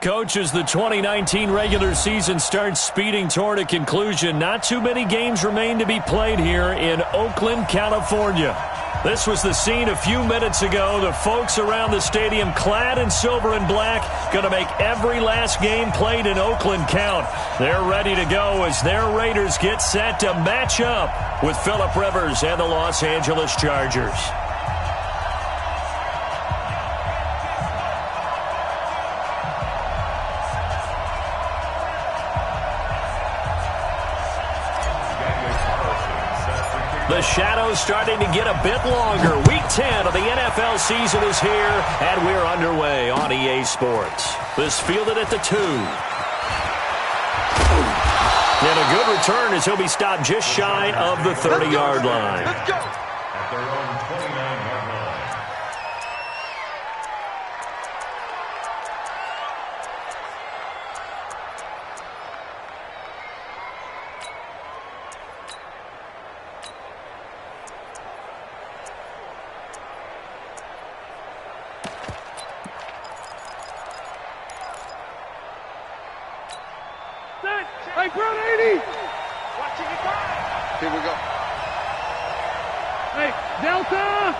Coach, as the 2019 regular season starts speeding toward a conclusion, not too many games remain to be played here in Oakland, California. This was the scene a few minutes ago. The folks around the stadium clad in silver and black going to make every last game played in Oakland count. They're ready to go as their Raiders get set to match up with Phillip Rivers and the Los Angeles Chargers. The shadow's starting to get a bit longer. Week 10 of the NFL season is here, and we're underway on EA Sports. This fielded at the 2. And a good return as he'll be stopped just shy of the 30-yard line. Let's go. At their own 29-yard line. Hey, Brown 80! Watching it go! Here we go. Hey, Delta!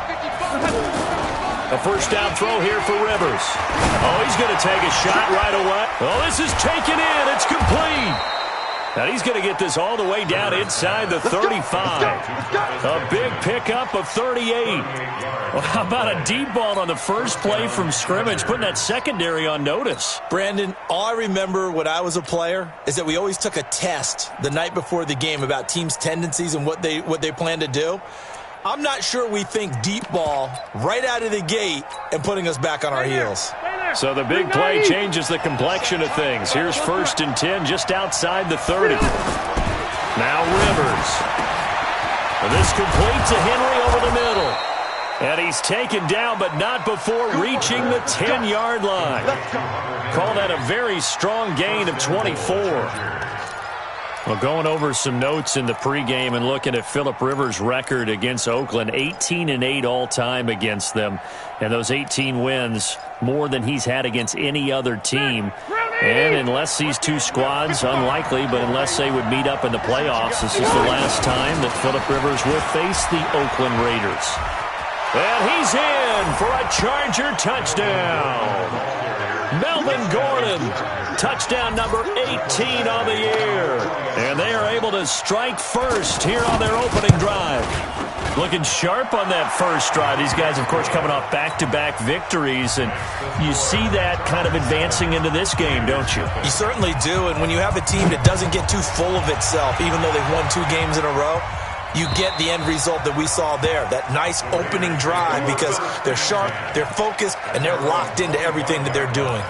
55. A first down throw here for Rivers. Oh, he's going to take a shot right away. Oh, this is taken in. It's complete. And he's going to get this all the way down inside the 35. A big pickup of 38. Well, how about a deep ball on the first play from scrimmage, putting that secondary on notice? Brandon, all I remember when I was a player is that we always took a test the night before the game about teams' tendencies and what they plan to do. I'm not sure we think deep ball right out of the gate and putting us back on our heels. So the big play changes the complexion of things. Here's 1st and 10 just outside the 30. Now Rivers. And this complete to Henry over the middle. And he's taken down, but not before reaching the 10-yard line. Call that a very strong gain of 24. Well, going over some notes in the pregame and looking at Phillip Rivers' record against Oakland, 18-8 all-time against them. And those 18 wins, more than he's had against any other team. And unless these two squads, unlikely, but unless they would meet up in the playoffs, this is the last time that Phillip Rivers will face the Oakland Raiders. And he's in for a Charger touchdown. Melvin Gordon, touchdown number 18 on the year. And they are able to strike first here on their opening drive. Looking sharp on that first drive. These guys, of course, coming off back-to-back victories, and you see that kind of advancing into this game, don't you? You certainly do, and when you have a team that doesn't get too full of itself, even though they've won 2 games in a row, you get the end result that we saw there, that nice opening drive, because they're sharp, they're focused, and they're locked into everything that they're doing.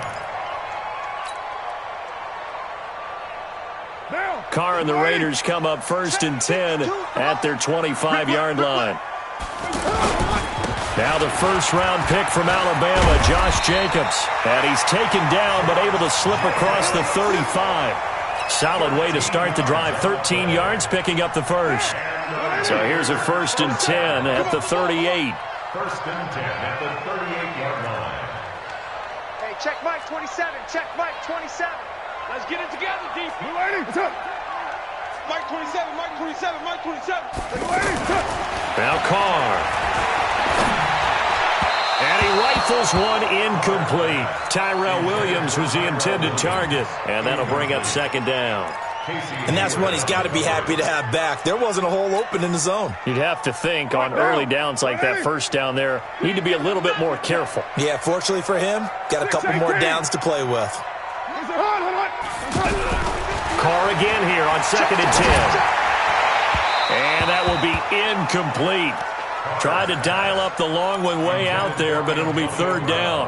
Carr and the Raiders come up 1st and 10 at their 25-yard line. Now the first-round pick from Alabama, Josh Jacobs. And he's taken down but able to slip across the 35. Solid way to start the drive. 13 yards, picking up the first. So here's a 1st and 10 at the 38. 1st and 10 at the 38-yard line. Hey, check Mike 27. Check Mike 27. Let's get it together, deep. What's up? Mike 27, Mike 27, Mike 27. Now Carr. And he rifles one incomplete. Tyrell Williams was the intended target. And that'll bring up 2nd down. And that's one he's got to be happy to have back. There wasn't a hole open in the zone. You'd have to think on early downs like that first down there, need to be a little bit more careful. Yeah, fortunately for him, got a couple more downs to play with. Carr again here on 2nd and 10. And that will be incomplete. Tried to dial up the long one way out there, but it'll be 3rd down.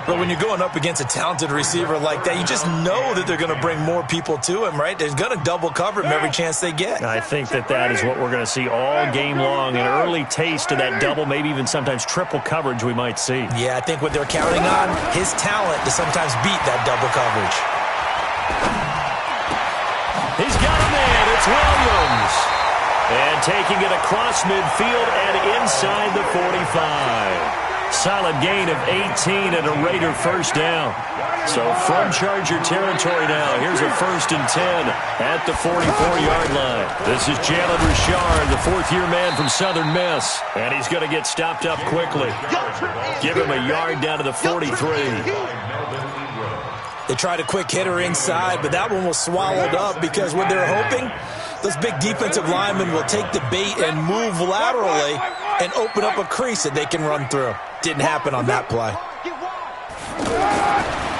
But when you're going up against a talented receiver like that, you just know that they're going to bring more people to him, right? They're going to double cover him every chance they get. I think that is what we're going to see all game long, an early taste of that double, maybe even sometimes triple coverage we might see. Yeah, I think what they're counting on, his talent to sometimes beat that double coverage. He's got a man. It's Williams. And taking it across midfield and inside the 45. Solid gain of 18 and a Raider first down. So from Charger territory now, here's a 1st and 10 at the 44-yard line. This is Jalen Richard, the fourth-year man from Southern Miss. And he's going to get stopped up quickly. Give him a yard down to the 43. They tried a quick hitter inside, but that one was swallowed up because what they're hoping, those big defensive linemen will take the bait and move laterally and open up a crease that they can run through. Didn't happen on that play.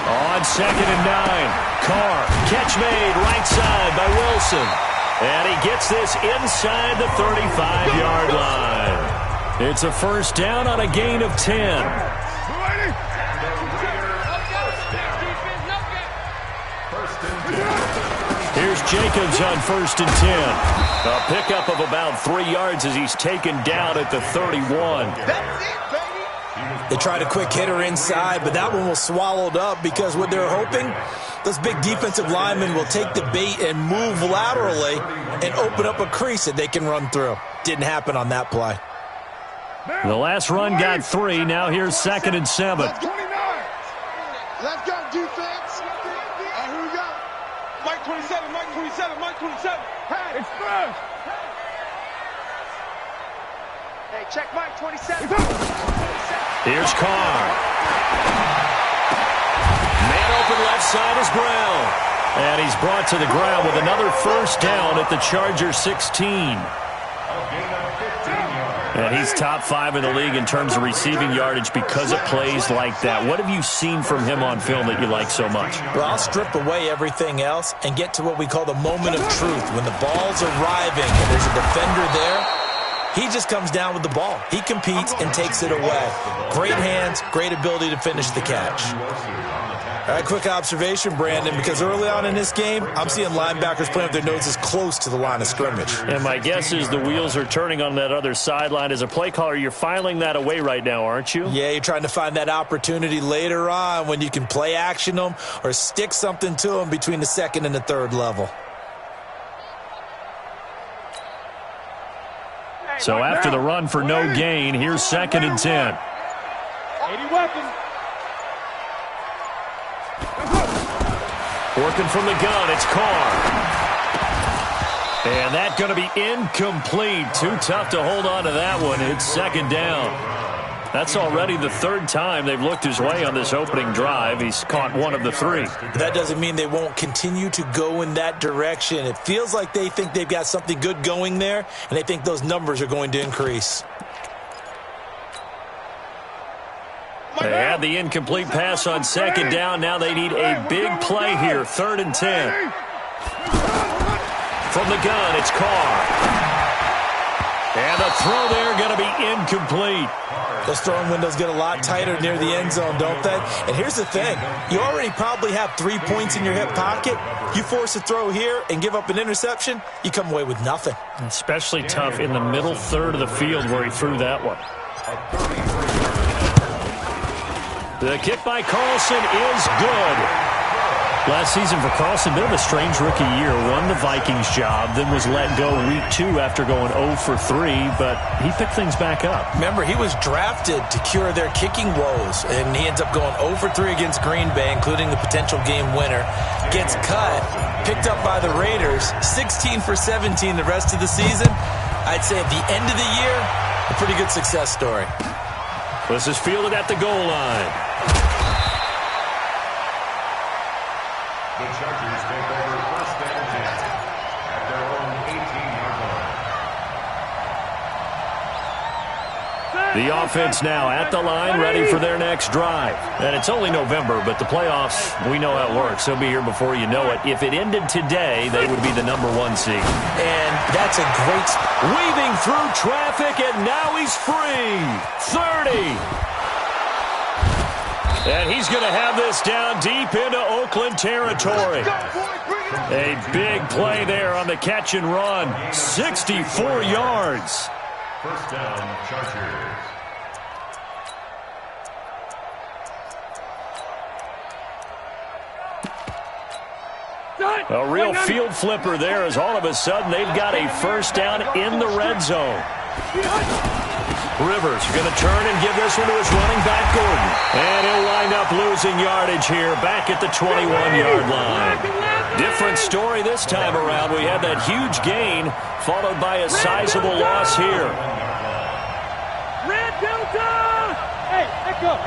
On 2nd and 9, Carr, catch made right side by Wilson. And he gets this inside the 35-yard line. It's a first down on a gain of 10. Here's Jacobs on 1st and 10. A pickup of about 3 yards as he's taken down at the 31. They tried a quick hitter inside, but that one was swallowed up because what they're hoping, those big defensive linemen will take the bait and move laterally and open up a crease that they can run through. Didn't happen on that play. The last run got 3. Now here's 2nd and 7. Let's go, defense. Who we got? Mike 27, Mike 27, Mike 27. Hey, express. Hey, check Mike 27. Here's Carr. Man open left side is Brown. And he's brought to the ground with another first down at the Charger 16. And he's top 5 in the league in terms of receiving yardage because of plays like that. What have you seen from him on film that you like so much? Well, I'll strip away everything else and get to what we call the moment of truth. When the ball's arriving and there's a defender there, he just comes down with the ball. He competes and takes it away. Great hands, great ability to finish the catch. All right, quick observation, Brandon, because early on in this game, I'm seeing linebackers playing with their noses close to the line of scrimmage. And my guess is the wheels are turning on that other sideline. As a play caller, you're filing that away right now, aren't you? Yeah, you're trying to find that opportunity later on when you can play action them or stick something to them between the 2nd and the 3rd level. So after the run for no gain, here's 2nd and 10. 80 weapons. Working from the gun, it's Carr. And that's going to be incomplete. Too tough to hold on to that one. It's 2nd down. That's already the 3rd time they've looked his way on this opening drive. He's caught 1 of the 3. That doesn't mean they won't continue to go in that direction. It feels like they think they've got something good going there, and they think those numbers are going to increase. They had the incomplete pass on 2nd down. Now they need a big play here. 3rd and 10. From the gun, it's Carr. And the throw there going to be incomplete. Those throwing windows get a lot tighter near the end zone, don't they? And here's the thing. You already probably have 3 points in your hip pocket. You force a throw here and give up an interception, you come away with nothing. Especially tough in the middle 3rd of the field where he threw that one. The kick by Carlson is good. Last season for Carlson, bit of a strange rookie year. Won the Vikings job, then was let go week 2 after going 0 for 3, but he picked things back up. Remember, he was drafted to cure their kicking woes, and he ends up going 0 for 3 against Green Bay, including the potential game winner. Gets cut, picked up by the Raiders, 16 for 17 the rest of the season. I'd say at the end of the year, a pretty good success story. This is fielded at the goal line. The Chargers take over 1st and 10 at their own 18-yard line. The offense now at the line, ready for their next drive. And it's only November, but the playoffs, we know how it works. They'll be here before you know it. If it ended today, they would be the #1 seed. And that's a great... Weaving through traffic, and now he's free. 30. And he's going to have this down deep into Oakland territory. A big play there on the catch and run. 64 yards. 1st down, Chargers. A real field flipper there as all of a sudden they've got a first down in the red zone. Rivers going to turn and give this one to his running back, Gordon. And he'll wind up losing yardage here back at the 21-yard line. Different story this time around. We had that huge gain followed by a sizable loss here. Red Delta! Hey, echo.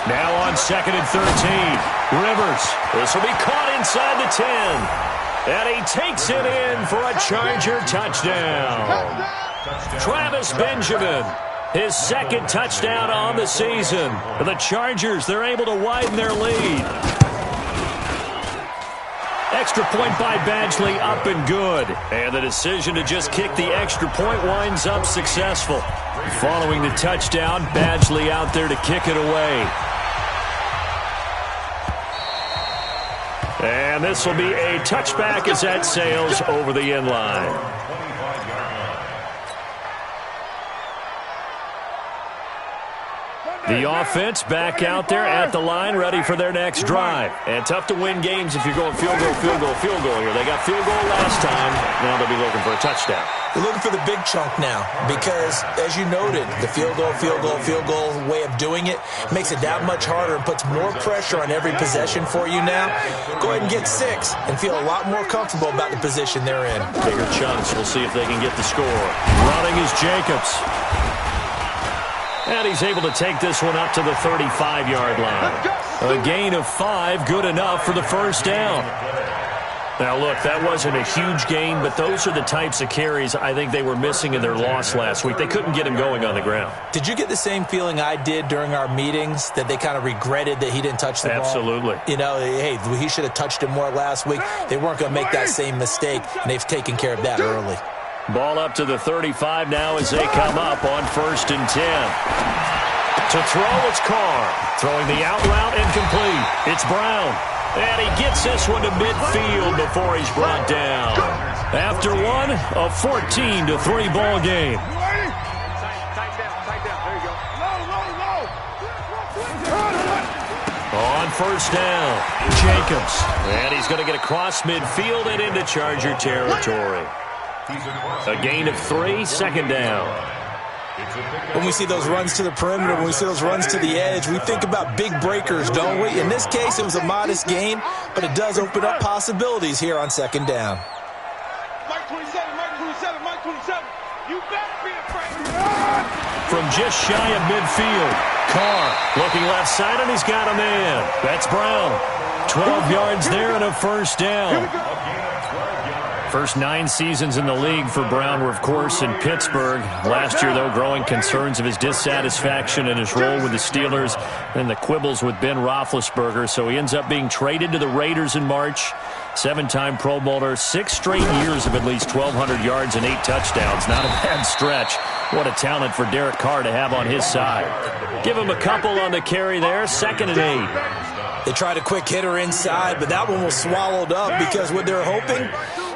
Now on 2nd and 13. Rivers. This will be caught inside the 10. And he takes it in for a Charger touchdown. Travis Benjamin, his second touchdown on the season. The Chargers, they're able to widen their lead. Extra point by Badgley, up and good. And the decision to just kick the extra point winds up successful. Following the touchdown, Badgley out there to kick it away. And this will be a touchback as that sails over the end line. The offense back out there at the line, ready for their next drive. And tough to win games if you're going field goal, field goal, field goal here. They got field goal last time. Now they'll be looking for a touchdown. They're looking for the big chunk now because, as you noted, the field goal way of doing it makes it that much harder and puts more pressure on every possession for you now. Go ahead and get 6 and feel a lot more comfortable about the position they're in. Bigger chunks. We'll see if they can get the score. Running is Jacobs. And he's able to take this one up to the 35-yard line. A gain of 5, good enough for the first down. Now, look, that wasn't a huge gain, but those are the types of carries I think they were missing in their loss last week. They couldn't get him going on the ground. Did you get the same feeling I did during our meetings, that they kind of regretted that he didn't touch the ball? Absolutely. You know, hey, he should have touched it more last week. They weren't going to make that same mistake, and they've taken care of that early. Ball up to the 35 now as they come up on 1st and 10. To throw, it's Carr. Throwing the out route incomplete. It's Brown. And he gets this one to midfield before he's brought down. After one, a 14-3 ball game. On 1st down, Jacobs. And he's going to get across midfield and into Charger territory. A gain of 3, 2nd down. When we see those runs to the perimeter, when we see those runs to the edge, we think about big breakers, don't we? In this case, it was a modest gain, but it does open up possibilities here on 2nd down. Mike 27, Mike 27, Mike 27. You better be afraid. From just shy of midfield, Carr looking left side, and he's got a man. That's Brown. 12 yards there and a 1st down. First 9 seasons in the league for Brown were, of course, in Pittsburgh. Last year, though, growing concerns of his dissatisfaction in his role with the Steelers and the quibbles with Ben Roethlisberger. So he ends up being traded to the Raiders in March. 7-time Pro Bowler, 6 straight years of at least 1,200 yards and 8 touchdowns. Not a bad stretch. What a talent for Derek Carr to have on his side. Give him a couple on the carry there. 2nd and 8. They tried a quick hitter inside, but that one was swallowed up because what they're hoping,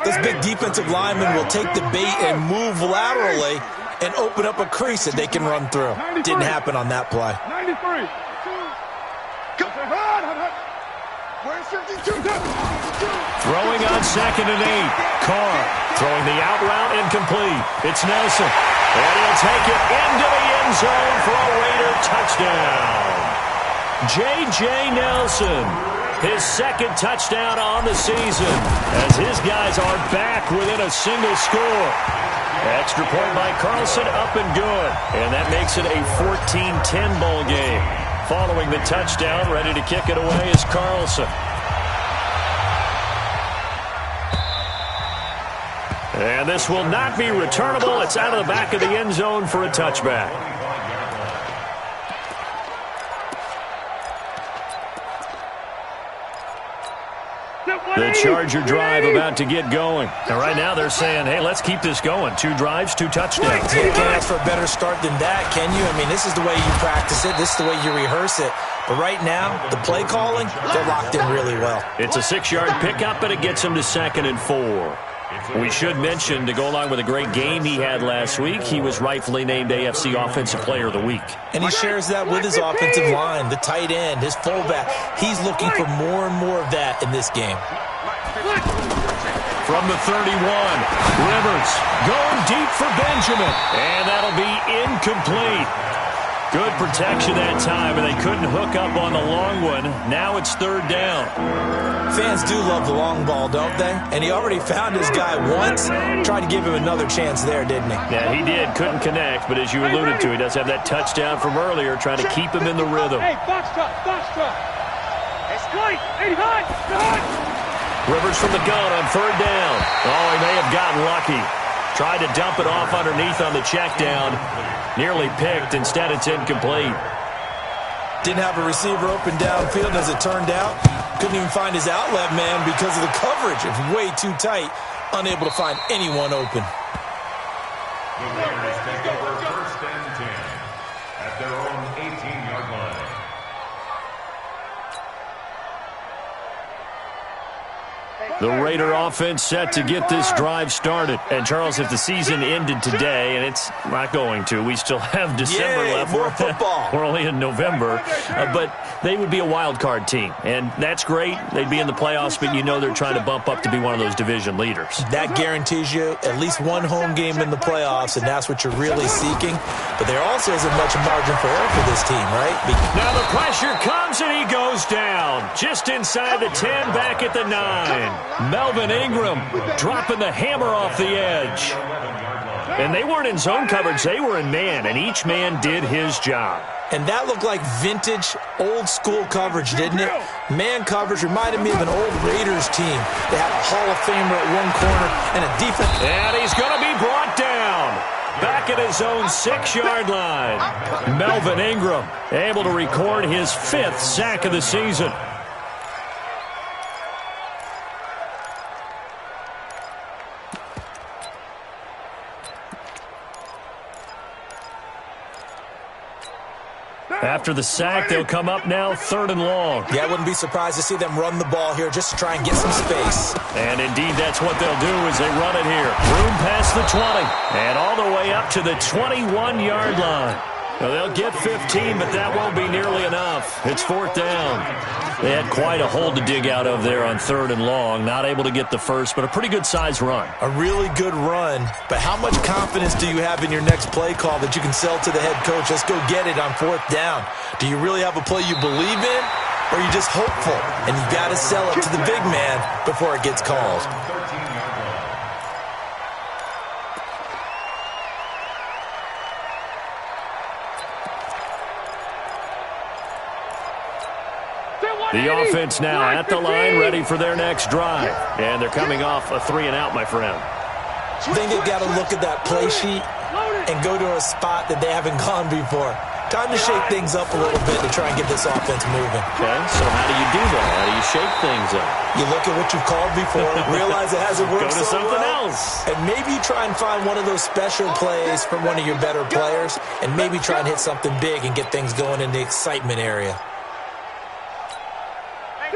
this big defensive lineman will take the bait and move laterally and open up a crease that they can run through. Didn't happen on that play. 93. Throwing on 2nd and 8. Carr throwing the out route incomplete. It's Nelson. And he'll take it into the end zone for a Raider touchdown. J.J. Nelson, his 2nd touchdown on the season as his guys are back within a single score. Extra point by Carlson, up and good. And that makes it a 14-10 ball game. Following the touchdown, ready to kick it away is Carlson. And this will not be returnable. It's out of the back of the end zone for a touchback. The Charger drive about to get going. And right now they're saying, hey, let's keep this going. 2 drives, 2 touchdowns. You can't ask for a better start than that, can you? I mean, this is the way you practice it. This is the way you rehearse it. But right now, the play calling, they're locked in really well. It's a 6-yard pickup, and it gets him to 2nd and 4. We should mention, to go along with a great game he had last week, he was rightfully named AFC Offensive Player of the Week. And he shares that with his offensive line, the tight end, his fullback. He's looking for more and more of that in this game. from the 31. Rivers going deep for Benjamin. And that'll be incomplete. Good protection that time, and they couldn't hook up on the long one. Now it's third down. Fans do love the long ball, don't they? And he already found his guy once. Tried to give him another chance there, didn't he? Yeah, he did. Couldn't connect, but as you alluded to, he does have that touchdown from earlier, trying to keep him in the rhythm. Hey, box truck, box truck. Hey, Scully, 85, Rivers from the gun on third down. Oh, he may have gotten lucky. Tried to dump it off underneath on the check down. Nearly picked. Instead, it's incomplete. Didn't have a receiver open downfield as it turned out. Couldn't even find his outlet man because of the coverage. It's way too tight. Unable to find anyone open. The Raiders take over first and 10 at their own 18-yard line. The Raider offense set to get this drive started. And, Charles, if the season ended today, and it's not going to, we still have December left. More football. We're only in November. But they would be a wild card team. And that's great. They'd be in the playoffs, but you know they're trying to bump up to be one of those division leaders. That guarantees you at least one home game in the playoffs, and that's what you're really seeking. But there also isn't much margin for error for this team, right? Now the pressure comes, and he goes down. Just inside the 10, back at the 9. Melvin Ingram dropping the hammer off the edge. And they weren't in zone coverage. They were in man, and each man did his job. And that looked like vintage, old-school coverage, didn't it? Man coverage reminded me of an old Raiders team. They had a Hall of Famer at one corner and a defense. And he's going to be brought down. Back at his own 6-yard line. Melvin Ingram able to record his 5th sack of the season. After the sack, they'll come up now 3rd and long. Yeah, I wouldn't be surprised to see them run the ball here just to try and get some space. And indeed, that's what they'll do as they run it here. Room past the 20 and all the way up to the 21-yard line. Now, they'll get 15, but that won't be nearly enough. It's 4th down. They had quite a hole to dig out of there on 3rd and long. Not able to get the first, but a pretty good-sized run. A really good run, but how much confidence do you have in your next play call that you can sell to the head coach? Let's go get it on 4th down. Do you really have a play you believe in, or are you just hopeful? And you got to sell it to the big man before it gets called. The offense now at the line, ready for their next drive. And they're coming off a 3-and-out, my friend. I think they've got to look at that play sheet and go to a spot that they haven't gone before. Time to shake things up a little bit to try and get this offense moving. Okay, so how do you do that? How do you shake things up? You look at what you've called before, realize it hasn't worked so so something well, else. and maybe try and find one of those special plays from one of your better players, and maybe try and hit something big and get things going in the excitement area.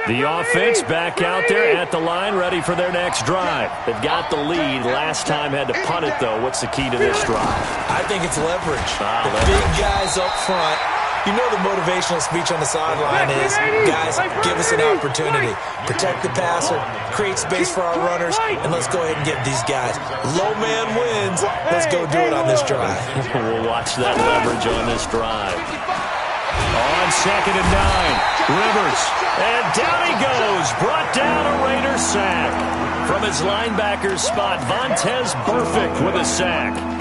The offense back out there at the line, ready for their next drive. They've got the lead. Last time had to punt it, though. What's the key to this drive? I think it's leverage. Big guys up front. You know the motivational speech on the sideline is, guys, give us an opportunity. Protect the passer, create space for our runners, and let's go ahead and give these guys. Low man wins. Let's go do it on this drive. We'll watch that leverage on this drive. On 2nd and 9, Rivers, and down he goes, brought down a Raider sack. From his linebacker spot, Vontaze Burfict with a sack.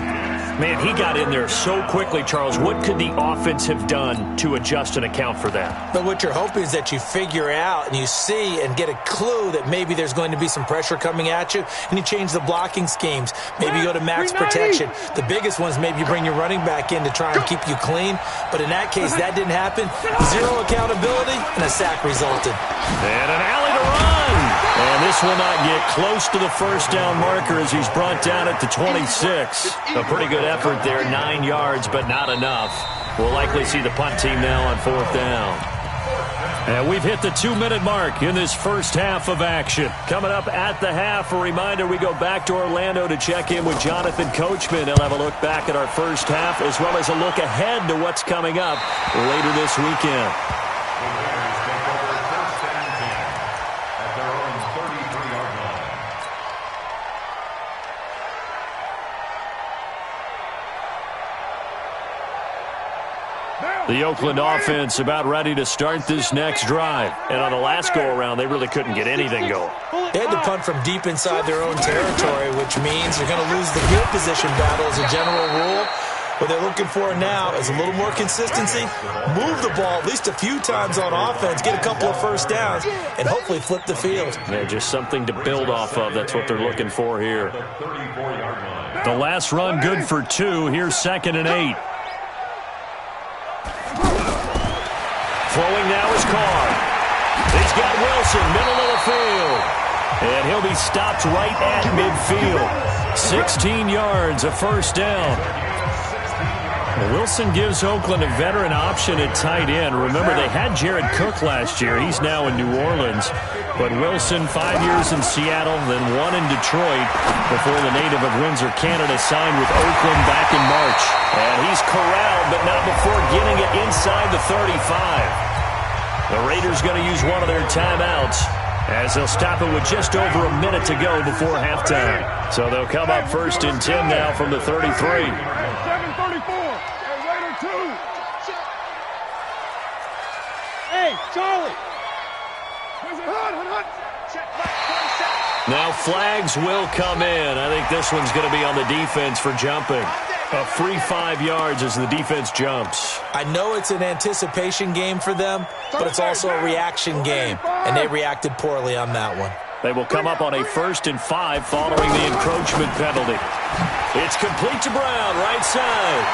Man, he got in there so quickly, Charles. What could the offense have done to adjust and account for that? But what you're hoping is that you figure out and you see and get a clue that maybe there's going to be some pressure coming at you, and you change the blocking schemes. Maybe you go to max protection. The biggest ones, maybe you bring your running back in to try and keep you clean. But in that case, that didn't happen. 0 accountability, and a sack resulted. And an alley to run. And this will not get close to the first down marker as he's brought down at the 26. A pretty good effort there, 9 yards, but not enough. We'll likely see the punt team now on 4th down. And we've hit the 2-minute mark in this first half of action. Coming up at the half, a reminder, we go back to Orlando to check in with Jonathan Coachman. He'll have a look back at our first half as well as a look ahead to what's coming up later this weekend. The Oakland offense about ready to start this next drive. And on the last go-around, they really couldn't get anything going. They had to punt from deep inside their own territory, which means they're going to lose the field position battle as a general rule. What they're looking for now is a little more consistency, move the ball at least a few times on offense, get a couple of first downs, and hopefully flip the field. Yeah, just something to build off of. That's what they're looking for here. The last run good for 2. Here's 2nd and 8. Throwing now is Carr. He's got Wilson, middle of the field. And he'll be stopped right at midfield. 16 yards, a first down. Wilson gives Oakland a veteran option at tight end. Remember, they had Jared Cook last year. He's now in New Orleans. But Wilson, 5 years in Seattle, then 1 in Detroit before the native of Windsor, Canada, signed with Oakland back in March. And he's corralled, but not before getting it inside the 35. The Raiders going to use one of their timeouts as they'll stop it with just over a minute to go before halftime. So they'll come up 1st and 10 now from the 33. 7:34. Raider 2. Hey, Charlie. Now flags will come in. I think this one's going to be on the defense for jumping. A free 5 yards as the defense jumps. I know it's an anticipation game for them, but it's also a reaction game, and they reacted poorly on that one. They will come up on a 1st and 5 following the encroachment penalty. It's complete to Brown, right side.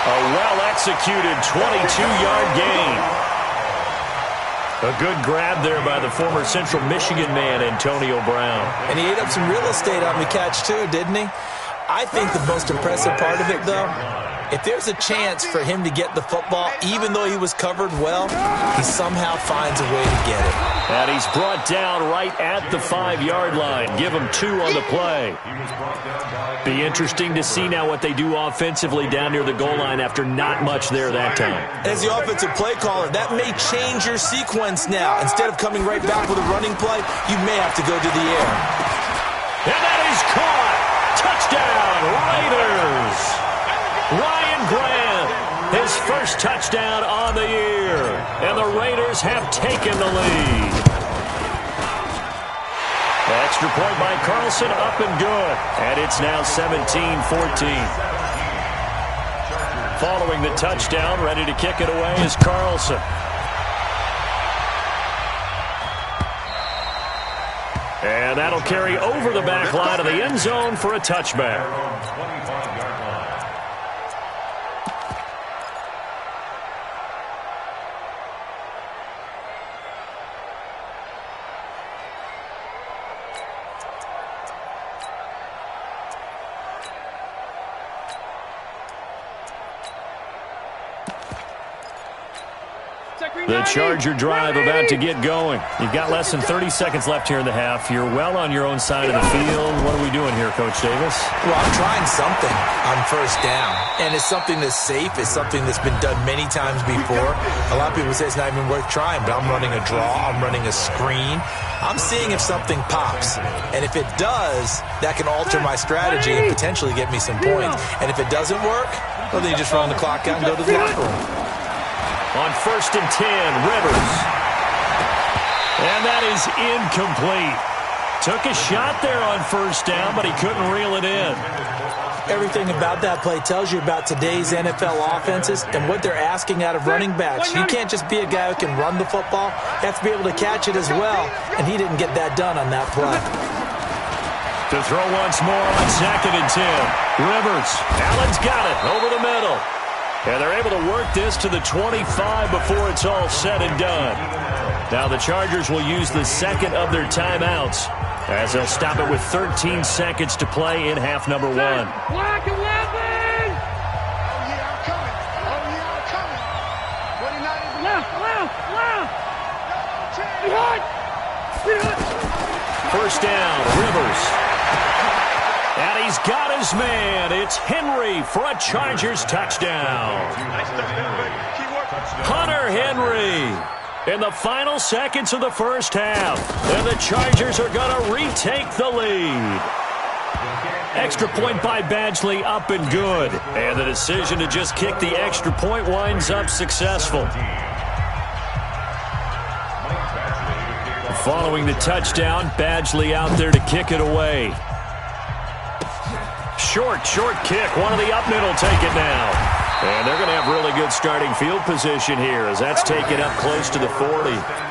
A well-executed 22-yard gain. A good grab there by the former Central Michigan man, Antonio Brown. And he ate up some real estate on the catch, too, didn't he? I think the most impressive part of it, though, if there's a chance for him to get the football, even though he was covered well, he somehow finds a way to get it. And he's brought down right at the 5-yard line. Give him 2 on the play. Be interesting to see now what they do offensively down near the goal line after not much there that time. As the offensive play caller, that may change your sequence now. Instead of coming right back with a running play, you may have to go to the air. And that is caught. Touchdown, Raiders. Ryan Grant, his first touchdown on the year. And the Raiders have taken the lead. Extra point by Carlson, up and good. And it's now 17-14. Following the touchdown, ready to kick it away is Carlson. And that'll carry over the back line of the end zone for a touchback. The Charger drive about to get going. You've got less than 30 seconds left here in the half. You're well on your own side of the field. What are we doing here, Coach Davis? Well, I'm trying something on first down. And it's something that's safe. It's something that's been done many times before. A lot of people say it's not even worth trying, but I'm running a draw. I'm running a screen. I'm seeing if something pops. And if it does, that can alter my strategy and potentially get me some points. And if it doesn't work, well, then you just run the clock out and go to the locker room. On 1st and 10, Rivers. And that is incomplete. Took a shot there on first down, but he couldn't reel it in. Everything about that play tells you about today's NFL offenses and what they're asking out of running backs. You can't just be a guy who can run the football. You have to be able to catch it as well, and he didn't get that done on that play. To throw once more on 2nd and 10. Rivers. Allen's got it over the middle. And they're able to work this to the 25 before it's all said and done. Now the Chargers will use the second of their timeouts as they'll stop it with 13 seconds to play in half number 1. Black 11! Oh, yeah, I'm coming. Oh, yeah, I'm coming. 29 left. First down, Rivers. And he's got his man. It's Henry for a Chargers touchdown. Hunter Henry in the final seconds of the first half. And the Chargers are going to retake the lead. Extra point by Badgley, up and good. And the decision to just kick the extra point winds up successful. Following the touchdown, Badgley out there to kick it away. Short kick. One of the up middle take it now. And they're going to have really good starting field position here as that's taken up close to the 40.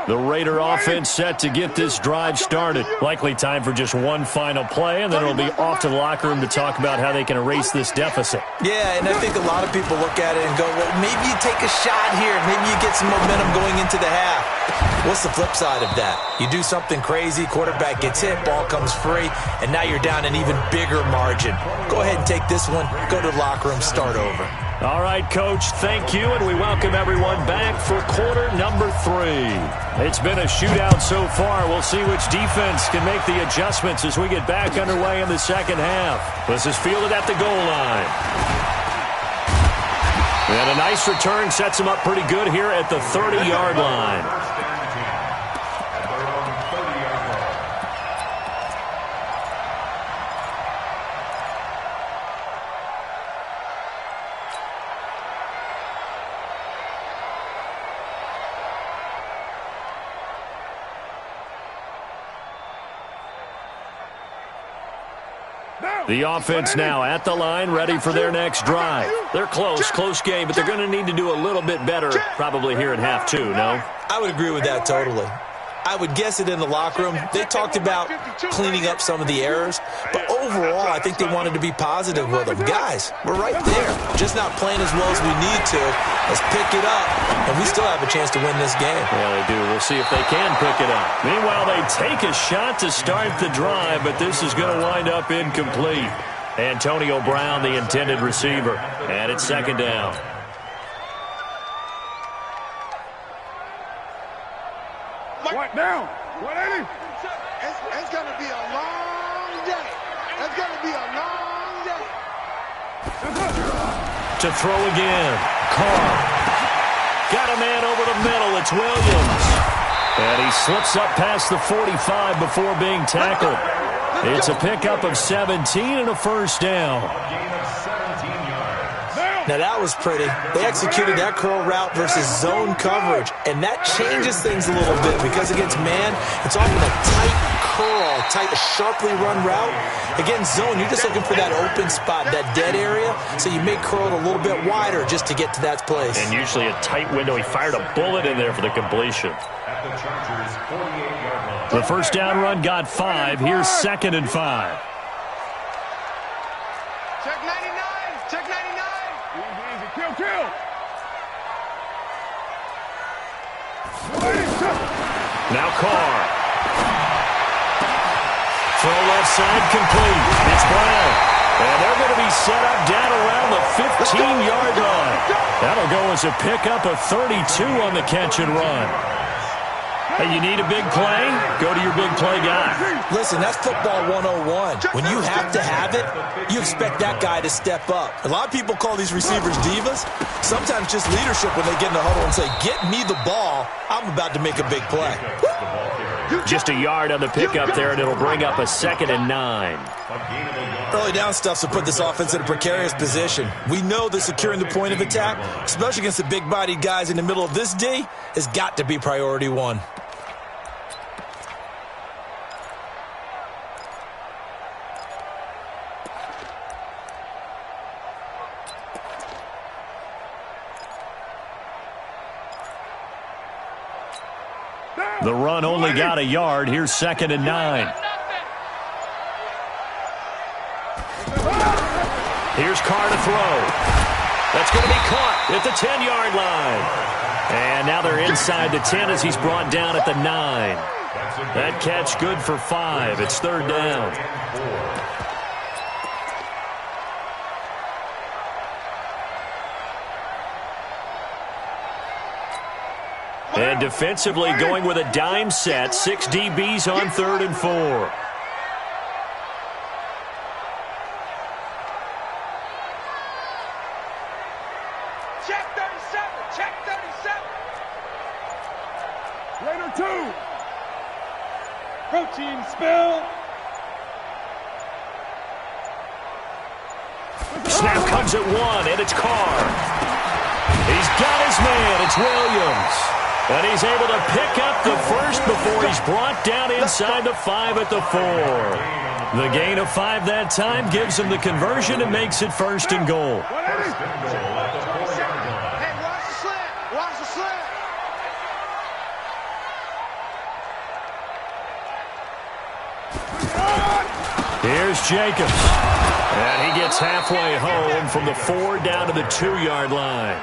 The Raider offense set to get this drive started. Likely time for just one final play, and then it'll be off to the locker room to talk about how they can erase this deficit. Yeah, and I think a lot of people look at it and go, well, maybe you take a shot here. Maybe you get some momentum going into the half. What's the flip side of that? You do something crazy, quarterback gets hit, ball comes free, and now you're down an even bigger margin. Go ahead and take this one, go to the locker room, start over. All right, Coach, thank you, and we welcome everyone back for quarter number 3. It's been a shootout so far. We'll see which defense can make the adjustments as we get back underway in the second half. This is fielded at the goal line. And a nice return sets him up pretty good here at the 30-yard line. The offense now at the line, ready for their next drive. They're close game, but they're going to need to do a little bit better probably here in half 2, no? I would agree with that totally. I would guess it in the locker room. They talked about cleaning up some of the errors, but overall, I think they wanted to be positive with them. Guys, we're right there. Just not playing as well as we need to. Let's pick it up, and we still have a chance to win this game. Yeah, they do. We'll see if they can pick it up. Meanwhile, they take a shot to start the drive, but this is going to wind up incomplete. Antonio Brown, the intended receiver, and it's second down. What now? 180. It's going to be a long day. It's going to be a long day. To throw again. Carr. Got a man over the middle. It's Williams. And he slips up past the 45 before being tackled. It's a pickup of 17 and a first down. Now that was pretty. They executed that curl route versus zone coverage, and that changes things a little bit because against man, it's often a tight curl, sharply run route. Against zone, you're just looking for that open spot, that dead area, so you may curl it a little bit wider just to get to that place. And usually a tight window. He fired a bullet in there for the completion. The first down run got 5. Here's 2nd and 5. Check 99. Check 99. Easy. Kill. Now Carr. Throw left side complete. It's Brown. And they're going to be set up down around the 15-yard line. That'll go as a pickup of 32 on the catch and run. Hey, you need a big play? Go to your big play guy. Listen, that's football 101. When you have to have it, you expect that guy to step up. A lot of people call these receivers divas. Sometimes just leadership when they get in the huddle and say, get me the ball. I'm about to make a big play. Just a yard on the pickup there, and it'll bring up a 2nd and 9. Early down stuff to put this offense in a precarious position. We know that securing the point of attack, especially against the big-bodied guys in the middle of this D, has got to be priority 1. The run only got a yard. Here's 2nd and 9. Here's Carr to throw. That's going to be caught at the 10-yard line. And now they're inside the 10 as he's brought down at the 9. That catch good for 5. It's 3rd down. And defensively going with a dime set. 6 DBs on 3rd and 4. Raider 2. Protein spill. Snap comes at 1, and it's Carr. He's got his man. It's Williams. And he's able to pick up the first before he's brought down inside the 5 at the 4. The gain of 5 that time gives him the conversion and makes it 1st and goal. First and goal at the 4-yard line. Hey, watch the slant. Watch the slant. Here's Jacobs. And he gets halfway home from the 4 down to the 2-yard line.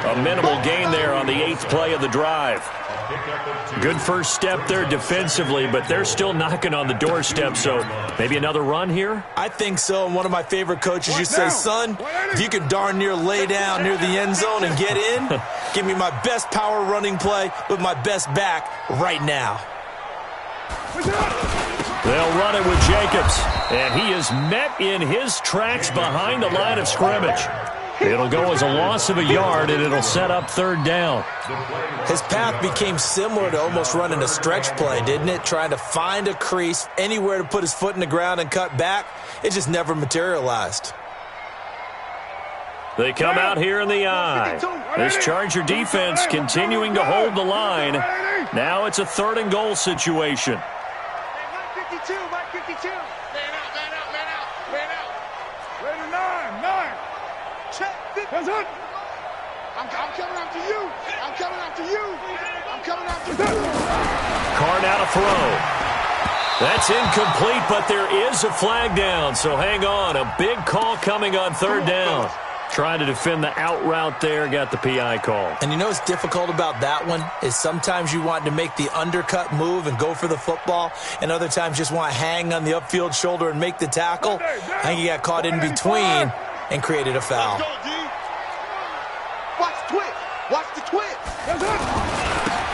A minimal gain there on the 8th play of the drive. Good first step there defensively, but they're still knocking on the doorstep, so maybe another run here? I think so. And one of my favorite coaches used to say, son, if you can darn near lay down near the end zone and get in, give me my best power running play with my best back right now. They'll run it with Jacobs, and he is met in his tracks behind the line of scrimmage. It'll go as a loss of a yard, and it'll set up 3rd down. His path became similar to almost running a stretch play, didn't it? Trying to find a crease, anywhere to put his foot in the ground and cut back. It just never materialized. They come out here in the eye. This Charger defense continuing to hold the line. Now it's a 3rd and goal situation. Mike 52, Mike 52. Man out, man out, man out, man out. Raider 9. Check. That's it. I'm coming after you. I'm coming after you. I'm coming after you. Carr now to throw. That's incomplete, but there is a flag down, so hang on. A big call coming on 3rd down. Trying to defend the out route there, got the PI call. And you know what's difficult about that one is sometimes you want to make the undercut move and go for the football, and other times just want to hang on the upfield shoulder and make the tackle. I think he got caught in between and created a foul. Watch the twitch. Watch the twitch.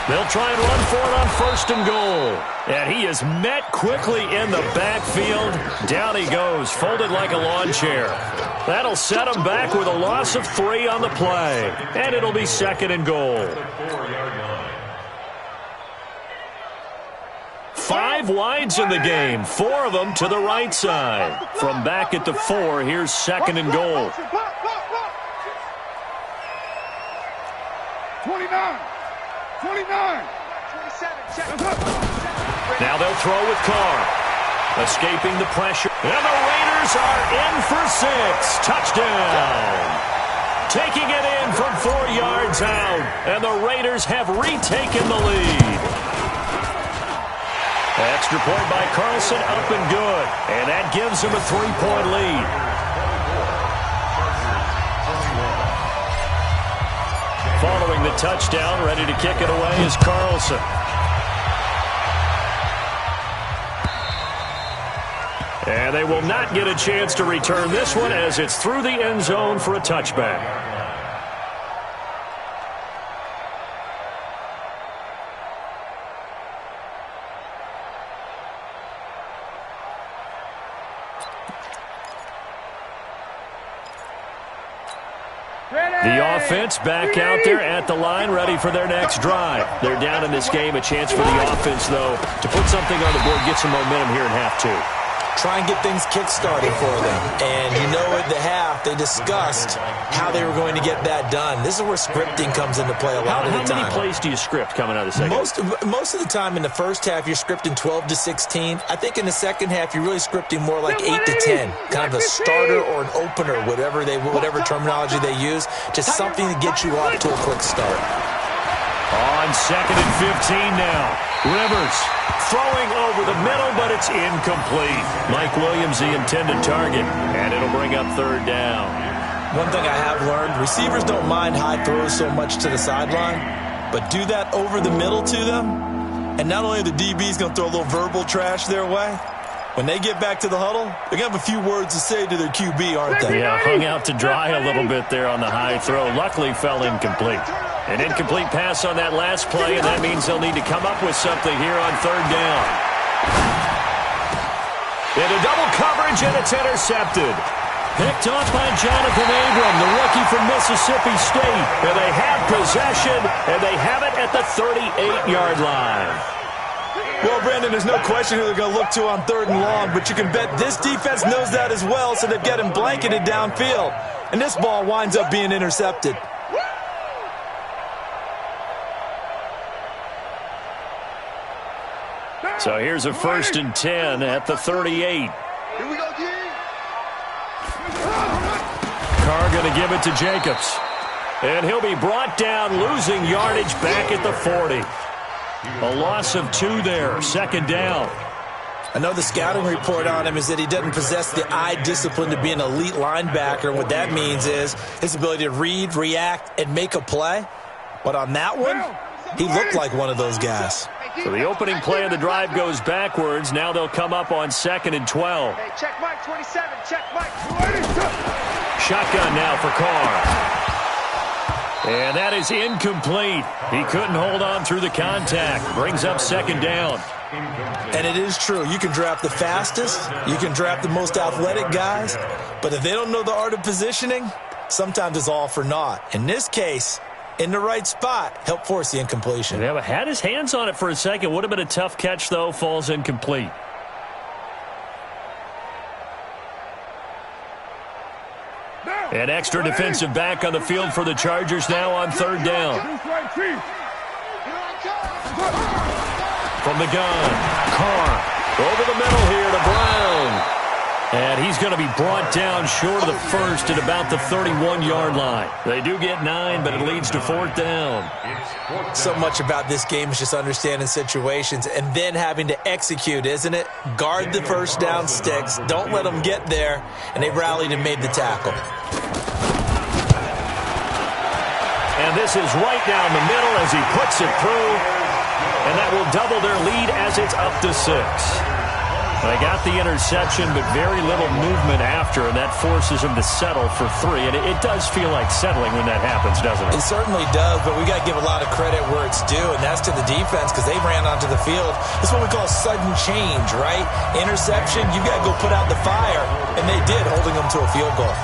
They'll try and run for it on 1st and goal. And he is met quickly in the backfield. Down he goes, folded like a lawn chair. That'll set him back with a loss of 3 on the play. And it'll be 2nd and goal. 5 wides in the game, 4 of them to the right side. From back at the 4, here's 2nd and goal. 29. 27, check. Now they'll throw with Carr. Escaping the pressure. And the Raiders are in for 6. Touchdown. Taking it in from 4 yards out. And the Raiders have retaken the lead. Extra point by Carlson, up and good. And that gives them a 3-point lead. Following the touchdown, ready to kick it away is Carlson. And they will not get a chance to return this one as it's through the end zone for a touchback. The offense back out there at the line, ready for their next drive. They're down in this game. A chance for the offense, though, to put something on the board, get some momentum here in half 2. Try and get things kick-started for them. And you know at the half, they discussed how they were going to get that done. This is where scripting comes into play a lot of the time. How many plays do you script coming out of the second? Most of the time in the first half, you're scripting 12 to 16. I think in the second half, you're really scripting more like 8 to 10. Kind of a starter or an opener, whatever terminology they use. Just something to get you off to a quick start. On 2nd and 15 now. Rivers throwing over the middle, but it's incomplete. Mike Williams, the intended target, and it'll bring up 3rd down. One thing I have learned, receivers don't mind high throws so much to the sideline, but do that over the middle to them, and not only are the DBs going to throw a little verbal trash their way, when they get back to the huddle, they're going to have a few words to say to their QB, aren't they? Yeah, hung out to dry a little bit there on the high throw. Luckily fell incomplete. An incomplete pass on that last play, and that means they'll need to come up with something here on 3rd down. Into double coverage, and it's intercepted. Picked off by Jonathan Abram, the rookie from Mississippi State. And they have possession, and they have it at the 38-yard line. Well, Brandon, there's no question who they're going to look to on 3rd and long, but you can bet this defense knows that as well, so they've got him blanketed downfield. And this ball winds up being intercepted. So here's a 1st and 10 at the 38. Here we go, King. Carr going to give it to Jacobs. And he'll be brought down, losing yardage back at the 40. A loss of 2 there, 2nd down. I know the scouting report on him is that he doesn't possess the eye discipline to be an elite linebacker. What that means is his ability to read, react, and make a play. But on that one, he looked like one of those guys. So the opening play of the drive goes backwards. Now they'll come up on 2nd and 12. Hey, check Mike, 27. Check Mike. Shotgun now for Carr. And that is incomplete. He couldn't hold on through the contact. Brings up 2nd down. And it is true. You can draft the fastest. You can draft the most athletic guys. But if they don't know the art of positioning, sometimes it's all for naught. In this case, in the right spot, help force the incompletion. Yeah, but had his hands on it for a second. Would have been a tough catch, though. Falls incomplete. An extra defensive back on the field for the Chargers now on 3rd down. From the gun, Carr over the middle here to Brown. And he's going to be brought down short of the 1st at about the 31-yard line. They do get 9, but it leads to 4th down. So much about this game is just understanding situations and then having to execute, isn't it? Guard the 1st down sticks. Don't let them get there. And they rallied and made the tackle. And this is right down the middle as he puts it through. And that will double their lead as it's up to 6. They got the interception, but very little movement after, and that forces him to settle for 3. And it does feel like settling when that happens, doesn't it? It certainly does, but we got to give a lot of credit where it's due, and that's to the defense because they ran onto the field. This is what we call sudden change, right? Interception, you got to go put out the fire, and they did, holding them to a field goal.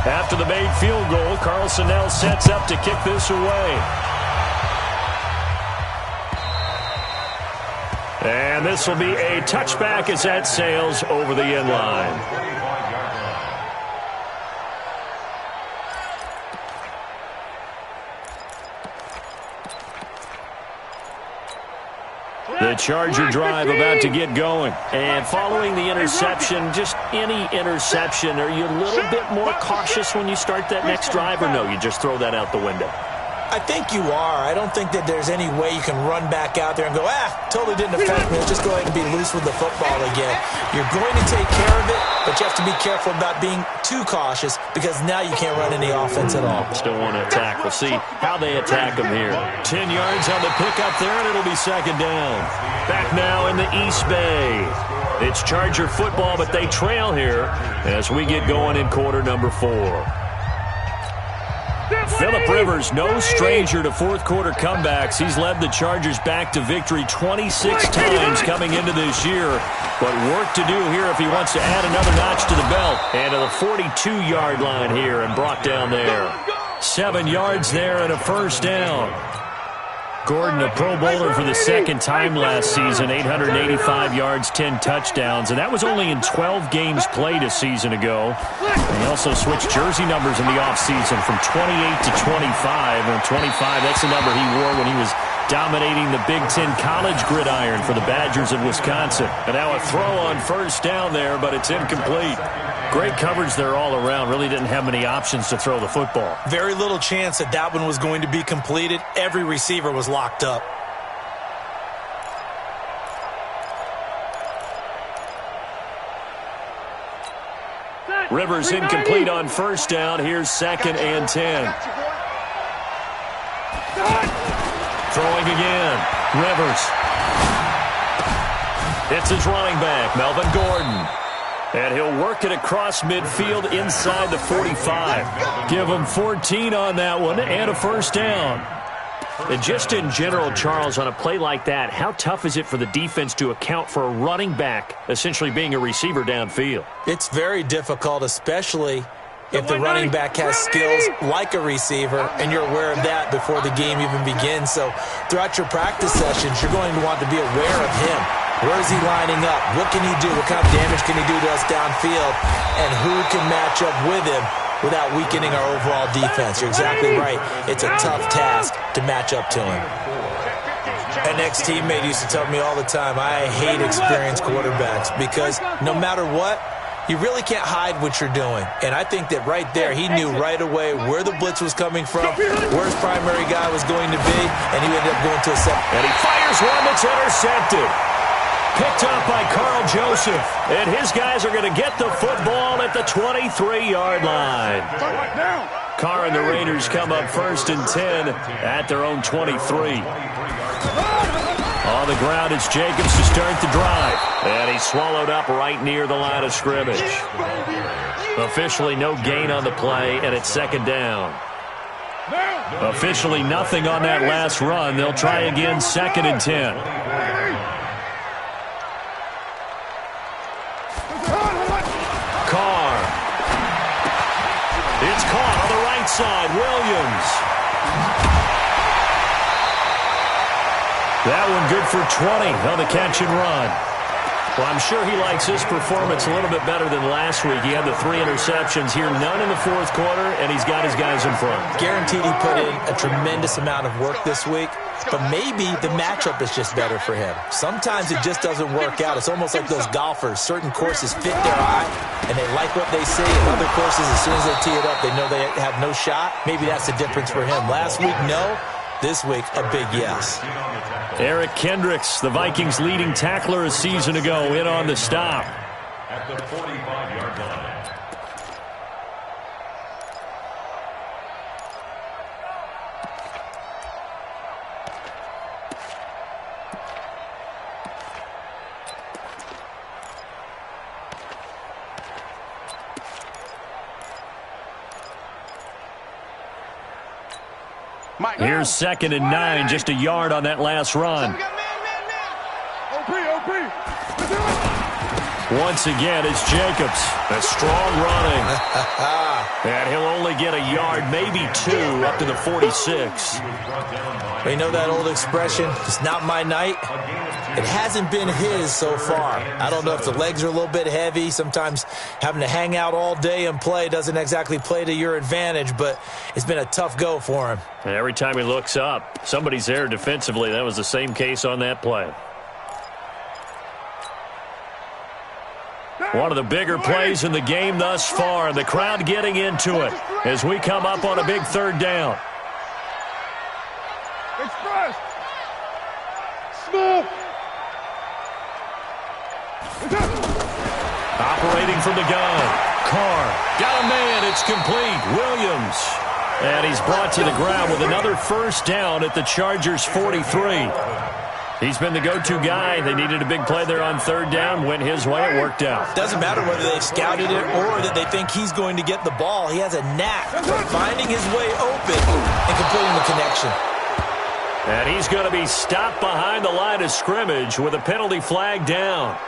After the made field goal, Carl Sonnell sets up to kick this away. And this will be a touchback as that sails over the end line. The Charger drive about to get going. And following the interception, just any interception, are you a little bit more cautious when you start that next drive, or no, you just throw that out the window? I think you are. I don't think that there's any way you can run back out there and go, totally didn't affect me. Let's just go ahead and be loose with the football again. You're going to take care of it, but you have to be careful about being too cautious because now you can't run any offense at all. Still want to attack. We'll see how they attack them here. 10 yards on the pickup there, and it'll be 2nd down. Back now in the East Bay. It's Charger football, but they trail here as we get going in quarter number 4. Phillip Rivers, no stranger to 4th quarter comebacks. He's led the Chargers back to victory 26 times coming into this year. But work to do here if he wants to add another notch to the belt. And to the 42-yard line here and brought down there. 7 yards there and a 1st down. Gordon, a Pro Bowler for the 2nd time last season, 885 yards, 10 touchdowns, and that was only in 12 games played a season ago. And he also switched jersey numbers in the offseason from 28 to 25, and 25, that's the number he wore when he was dominating the Big Ten college gridiron for the Badgers of Wisconsin. And now a throw on 1st down there, but it's incomplete. Great coverage there all around. Really didn't have many options to throw the football. Very little chance that that one was going to be completed. Every receiver was locked up. Rivers incomplete on 1st down. Here's 2nd and 10. Throwing again. Rivers. It's his running back, Melvin Gordon. And he'll work it across midfield inside the 45. Give him 14 on that one and a 1st down. And just in general, Charles, on a play like that, how tough is it for the defense to account for a running back essentially being a receiver downfield? It's very difficult, especially if the running back has skills like a receiver, and you're aware of that before the game even begins. So throughout your practice sessions, you're going to want to be aware of him. Where is he lining up? What can he do? What kind of damage can he do to us downfield? And who can match up with him without weakening our overall defense? You're exactly right. It's a tough task to match up to him. An ex-teammate used to tell me all the time, I hate experienced quarterbacks because no matter what, you really can't hide what you're doing. And I think that right there, he knew right away where the blitz was coming from, where his primary guy was going to be, and he ended up going to a set. And he fires one that's intercepted. Picked up by Carl Joseph. And his guys are going to get the football at the 23-yard line. Carr and the Raiders come up 1st and 10 at their own 23. On the ground, it's Jacobs to start the drive. And he's swallowed up right near the line of scrimmage. Officially no gain on the play, and it's 2nd down. Officially nothing on that last run. They'll try again 2nd and 10. Carr. It's caught on the right side. Williams. That one good for 20 on the catch and run. Well, I'm sure he likes his performance a little bit better than last week. He had the 3 interceptions here, none in the 4th quarter, and he's got his guys in front. Guaranteed he put in a tremendous amount of work this week, but maybe the matchup is just better for him. Sometimes it just doesn't work out. It's almost like those golfers. Certain courses fit their eye, and they like what they see. And other courses, as soon as they tee it up, they know they have no shot. Maybe that's the difference for him. Last week, no. This week, a big yes. Eric Kendricks, the Vikings' leading tackler a season ago, in on the stop. At the 45-yard line. Here's 2nd and 9, just a yard on that last run. Once again, it's Jacobs. A strong running. And he'll only get a yard, maybe 2, up to the 46. You know that old expression, it's not my night? It hasn't been his so far. I don't know if the legs are a little bit heavy. Sometimes having to hang out all day and play doesn't exactly play to your advantage, but it's been a tough go for him. And every time he looks up, somebody's there defensively. That was the same case on that play. One of the bigger plays in the game thus far. The crowd getting into it as we come up on a big 3rd down. Express. Small. Operating from the gun. Carr. Got a man. It's complete. Williams. And he's brought to the ground with another 1st down at the Chargers' 43. He's been the go-to guy. They needed a big play there on 3rd down. Went his way. It worked out. Doesn't matter whether they've scouted it or that they think he's going to get the ball. He has a knack for finding his way open and completing the connection. And he's going to be stopped behind the line of scrimmage with a penalty flag down.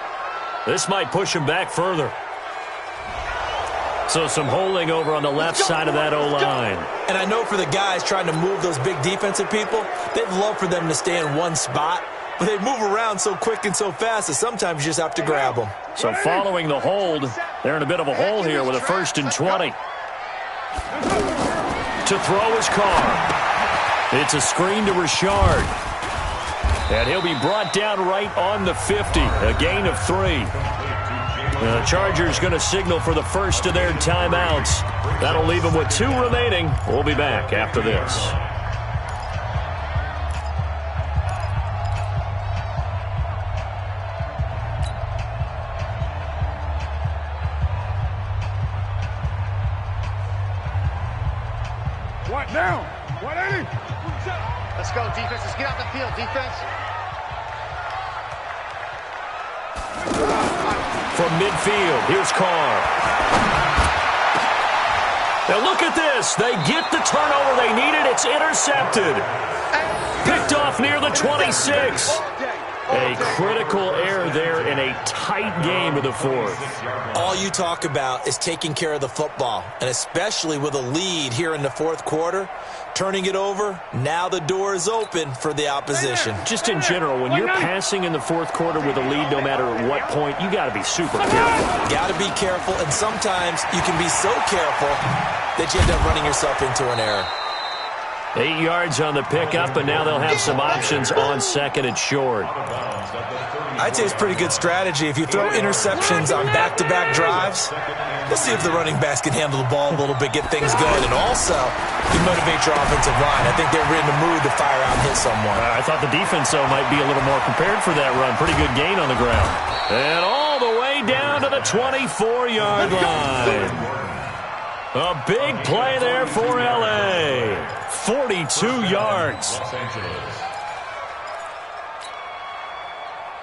This might push him back further. So some holding over on the left side of that O-line. And I know for the guys trying to move those big defensive people, they'd love for them to stay in one spot. But they move around so quick and so fast that sometimes you just have to grab them. So following the hold, they're in a bit of a hole here with a 1st and 20. To throw is Carr. It's a screen to Richard. And he'll be brought down right on the 50. A gain of 3. The Chargers going to signal for the first of their timeouts. That'll leave them with 2 remaining. We'll be back after this. What now? 180. Let's go, defense. Let's get out the field, defense. From midfield, here's Carr. Now look at this. They get the turnover they needed. It's intercepted. off near the 26. A critical error there in a tight game of the fourth. All you talk about is taking care of the football, and especially with a lead here in the fourth quarter, turning it over, now the door is open for the opposition. Just in general, when you're passing in the fourth quarter with a lead, no matter at what point, you got to be super careful. Got to be careful, and sometimes you can be so careful that you end up running yourself into an error. 8 yards on the pickup, and now they'll have some options on second and short. I'd say it's pretty good strategy. If you throw interceptions on back-to-back drives, let's see if the running backs can handle the ball a little bit, get things going, and also you motivate your offensive line. I think they're in the mood to fire out and hit someone. I thought the defense, though, might be a little more prepared for that run. Pretty good gain on the ground. And all the way down to the 24-yard line. A big play there for L.A. 42 yards.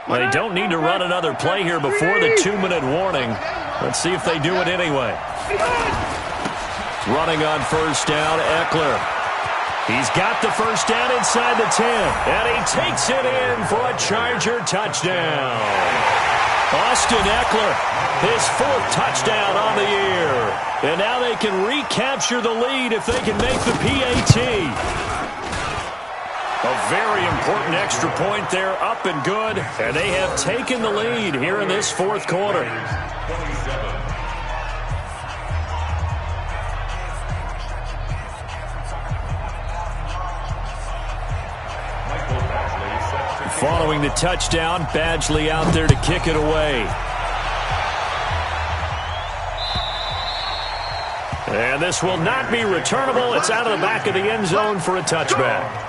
Well, they don't need to run another play here before the 2-minute warning. Let's see if they do it anyway. Running on first down, Eckler. He's got the first down inside the 10. And he takes it in for a Charger touchdown. Austin Eckler, his 4th touchdown on the year. And now they can recapture the lead if they can make the PAT. A very important extra point there, up and good. And they have taken the lead here in this fourth quarter. Following the touchdown, Badgley out there to kick it away. And this will not be returnable. It's out of the back of the end zone for a touchback.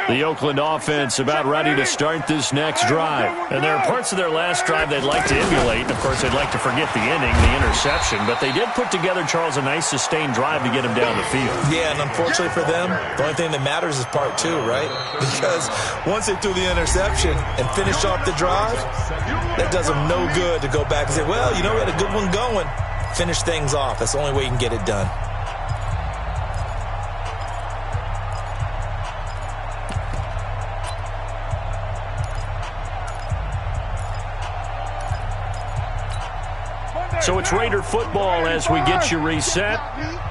The Oakland offense about ready to start this next drive. And there are parts of their last drive they'd like to emulate. And, of course, they'd like to forget the ending, the interception. But they did put together, Charles, a nice sustained drive to get him down the field. Yeah, and unfortunately for them, the only thing that matters is part 2, right? Because once they threw the interception and finished off the drive, that does them no good to go back and say, well, you know, we had a good one going. Finish things off. That's the only way you can get it done. So it's Raider football as we get you reset.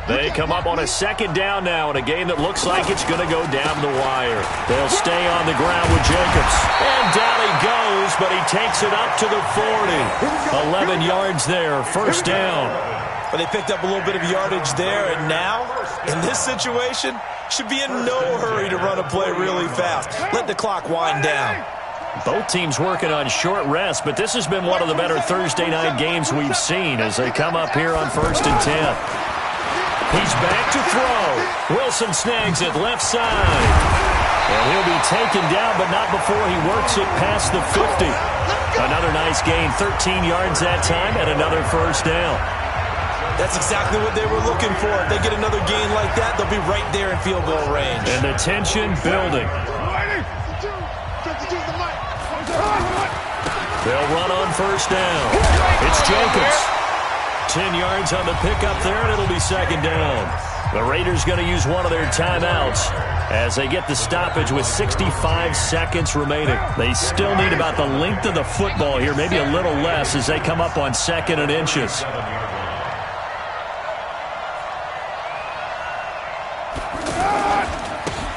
They come up on a second down now in a game that looks like it's going to go down the wire. They'll stay on the ground with Jacobs. And down he goes, but he takes it up to the 40. 11 yards there, first down. But they picked up a little bit of yardage there, and now, in this situation, should be in no hurry to run a play really fast. Let the clock wind down. Both teams working on short rest, but this has been one of the better Thursday night games we've seen as they come up here on 1st and 10. He's back to throw. Wilson snags it left side. And he'll be taken down, but not before he works it past the 50. Another nice gain, 13 yards that time, and another first down. That's exactly what they were looking for. If they get another gain like that, they'll be right there in field goal range. And the tension building. They'll run on first down. It's Jacobs. 10 yards on the pickup there, and it'll be second down. The Raiders going to use one of their timeouts as they get the stoppage with 65 seconds remaining. They still need about the length of the football here, maybe a little less as they come up on 2nd and inches.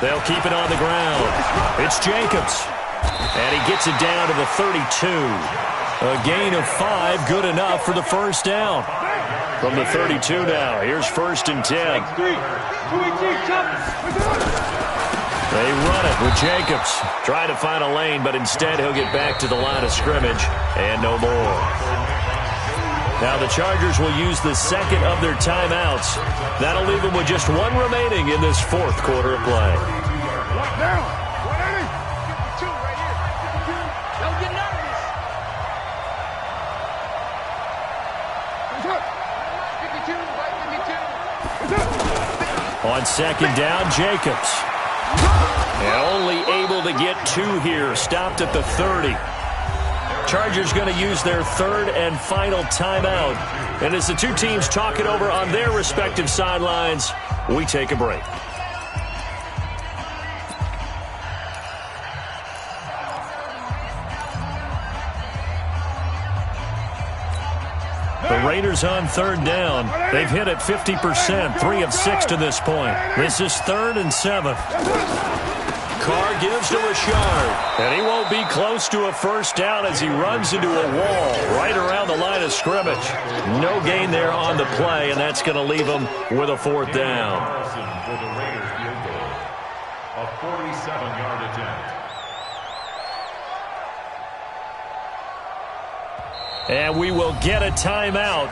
They'll keep it on the ground. It's Jacobs. And he gets it down to the 32. A gain of 5, good enough for the first down. From the 32 now, here's 1st and 10. They run it with Jacobs. Trying to find a lane, but instead he'll get back to the line of scrimmage. And no more. Now the Chargers will use the second of their timeouts. That'll leave them with just one remaining in this fourth quarter of play. On second down, Jacobs. And only able able to get 2 here. Stopped at the 30. Chargers going to use their 3rd and final timeout. And as the two teams talk it over on their respective sidelines, we take a break. The Raiders on 3rd down. They've hit it 50%, 3 of 6 to this point. This is 3rd and 7. Carr gives to Richard, and he won't be close to a first down as he runs into a wall right around the line of scrimmage. No gain there on the play, and that's going to leave him with a 4th down. For the Raiders field goal, a 47-yard attempt. And we will get a timeout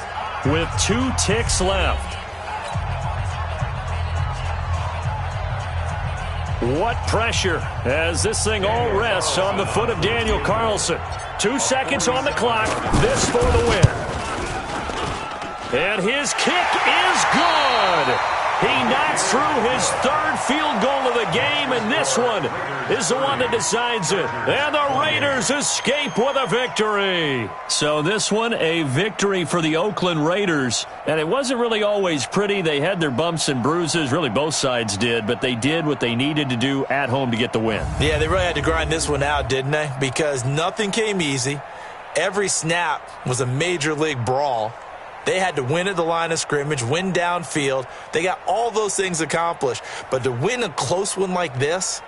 with 2 ticks left. What pressure as this thing all rests on the foot of Daniel Carlson. 2 seconds on the clock. This for the win. And his kick is good. He knocks through his 3rd field goal of the game, and this one is the one that decides it. And the Raiders escape with a victory. So this one, a victory for the Oakland Raiders. And it wasn't really always pretty. They had their bumps and bruises. Really, both sides did. But they did what they needed to do at home to get the win. Yeah, they really had to grind this one out, didn't they? Because nothing came easy. Every snap was a major league brawl. They had to win at the line of scrimmage, win downfield. They got all those things accomplished. But to win a close one like this,